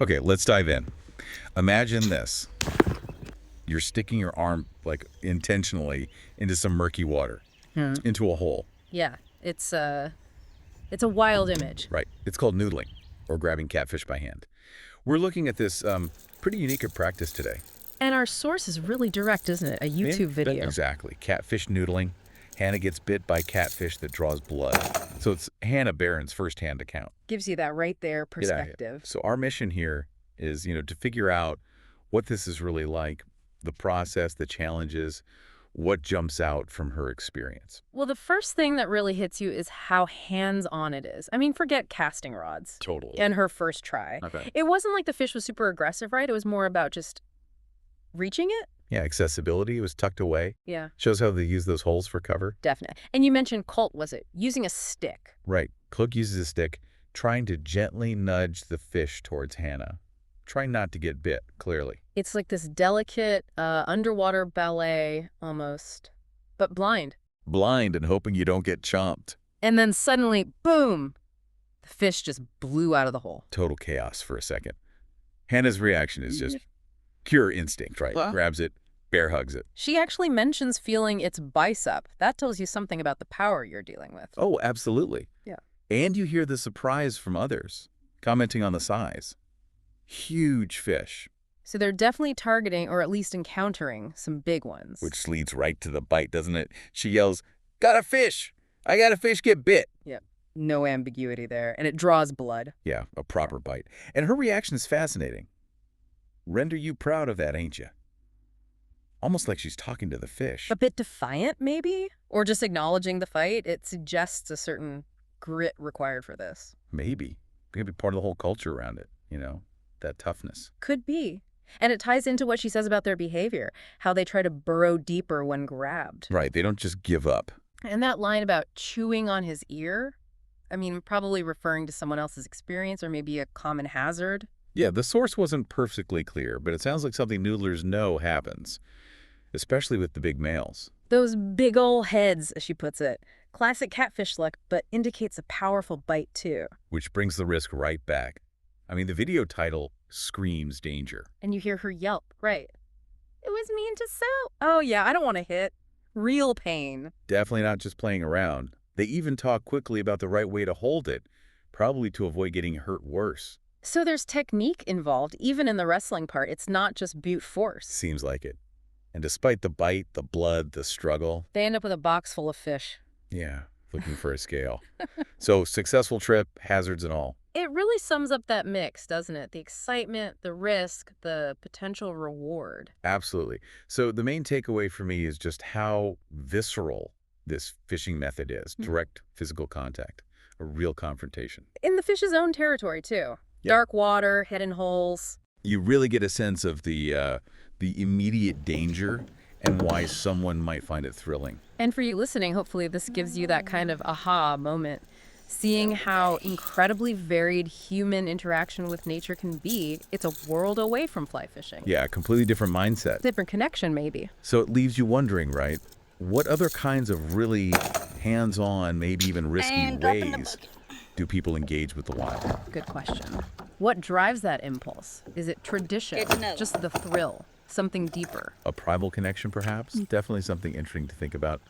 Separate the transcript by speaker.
Speaker 1: Okay, let's dive in. Imagine this. You're sticking your arm, like, intentionally into some murky water,
Speaker 2: Hmm.
Speaker 1: into a hole.
Speaker 2: Yeah, it's a wild image.
Speaker 1: Right. It's called noodling, or grabbing catfish by hand. We're looking at this pretty unique practice today.
Speaker 2: And our source is really direct, isn't it? A YouTube video.
Speaker 1: Exactly. Catfish noodling. Hannah gets bit by catfish that draws blood. So it's Hannah Barron's first-hand account.
Speaker 2: Gives you that right there
Speaker 1: Get out of here.
Speaker 2: perspective.
Speaker 1: So our mission here is, to figure out what this is really like, the process, the challenges, what jumps out from her experience.
Speaker 2: Well, the first thing that really hits you is how hands-on it is. I mean, forget casting rods.
Speaker 1: Totally.
Speaker 2: And her first try.
Speaker 1: Okay.
Speaker 2: It wasn't like the fish was super aggressive, right? It was more about just reaching it.
Speaker 1: Yeah, accessibility was tucked away.
Speaker 2: Yeah,
Speaker 1: Shows how they use those holes for cover.
Speaker 2: definitely. And you mentioned Colt, was it? Using a stick.
Speaker 1: Right. Cook uses a stick, trying to gently nudge the fish towards Hannah. Trying not to get bit, clearly.
Speaker 2: It's like this delicate underwater ballet almost, but blind.
Speaker 1: Blind and hoping you don't get chomped.
Speaker 2: And then suddenly, boom, the fish just blew out of the hole.
Speaker 1: Total chaos for a second. Hannah's reaction is just pure instinct, right?
Speaker 3: Well-
Speaker 1: Grabs it, bear hugs it.
Speaker 2: She actually mentions feeling its bicep. That tells you something about the power you're dealing with.
Speaker 1: Oh, absolutely.
Speaker 2: Yeah.
Speaker 1: And you hear the surprise from others, commenting on the size. Huge fish,
Speaker 2: So they're definitely targeting, or at least encountering, some big ones.
Speaker 1: which leads right to the bite, doesn't it? She yells, "Got a fish! I got a fish, get bit!"
Speaker 2: No ambiguity there. And it draws blood.
Speaker 1: Yeah, a proper bite. And her reaction is fascinating. Render you proud of that, ain't you? Almost like she's talking to the fish.
Speaker 2: A bit defiant, maybe? Or just acknowledging the fight. It suggests a certain grit required for this.
Speaker 1: Maybe. Maybe part of the whole culture around it, that toughness.
Speaker 2: Could be. And it ties into what she says about their behavior, how they try to burrow deeper when grabbed.
Speaker 1: Right, they don't just give up.
Speaker 2: And that line about chewing on his ear, I mean, probably referring to someone else's experience or maybe a common hazard.
Speaker 1: Yeah, the source wasn't perfectly clear, but it sounds like something noodlers know happens, especially with the big males.
Speaker 2: Those big ol' heads, as she puts it. Classic catfish luck, but indicates a powerful bite, too.
Speaker 1: Which brings the risk right back. I mean, the video title screams danger.
Speaker 2: And you hear her yelp, right? It was mean to so. Oh, yeah, I don't want to hit. Real pain.
Speaker 1: Definitely not just playing around. They even talk quickly about the right way to hold it, probably to avoid getting hurt worse.
Speaker 2: So there's technique involved, even in the wrestling part. It's not just brute force.
Speaker 1: Seems like it. And despite the bite, the blood, the struggle,
Speaker 2: They end up with a box full of fish.
Speaker 1: yeah, looking for a scale. So, successful trip, hazards and all.
Speaker 2: It really sums up that mix, doesn't it? The excitement, the risk, the potential reward.
Speaker 1: Absolutely. So the main takeaway for me is just how visceral this fishing method is. Direct physical contact, a real confrontation.
Speaker 2: In the fish's own territory, too.
Speaker 1: Yeah.
Speaker 2: Dark water, hidden holes.
Speaker 1: You really get a sense of the immediate danger and why someone might find it thrilling.
Speaker 2: And for you listening, hopefully this gives you that kind of aha moment. Seeing how incredibly varied human interaction with nature can be, it's a world away from fly fishing.
Speaker 1: Yeah, a completely different mindset.
Speaker 2: Different connection, maybe.
Speaker 1: So it leaves you wondering, right? What other kinds of really hands-on, maybe even risky ways do people engage with the wild?
Speaker 2: Good question. What drives that impulse? Is it tradition?
Speaker 3: Good to know.
Speaker 2: Just the thrill? Something deeper?
Speaker 1: A primal connection, perhaps? Definitely something interesting to think about.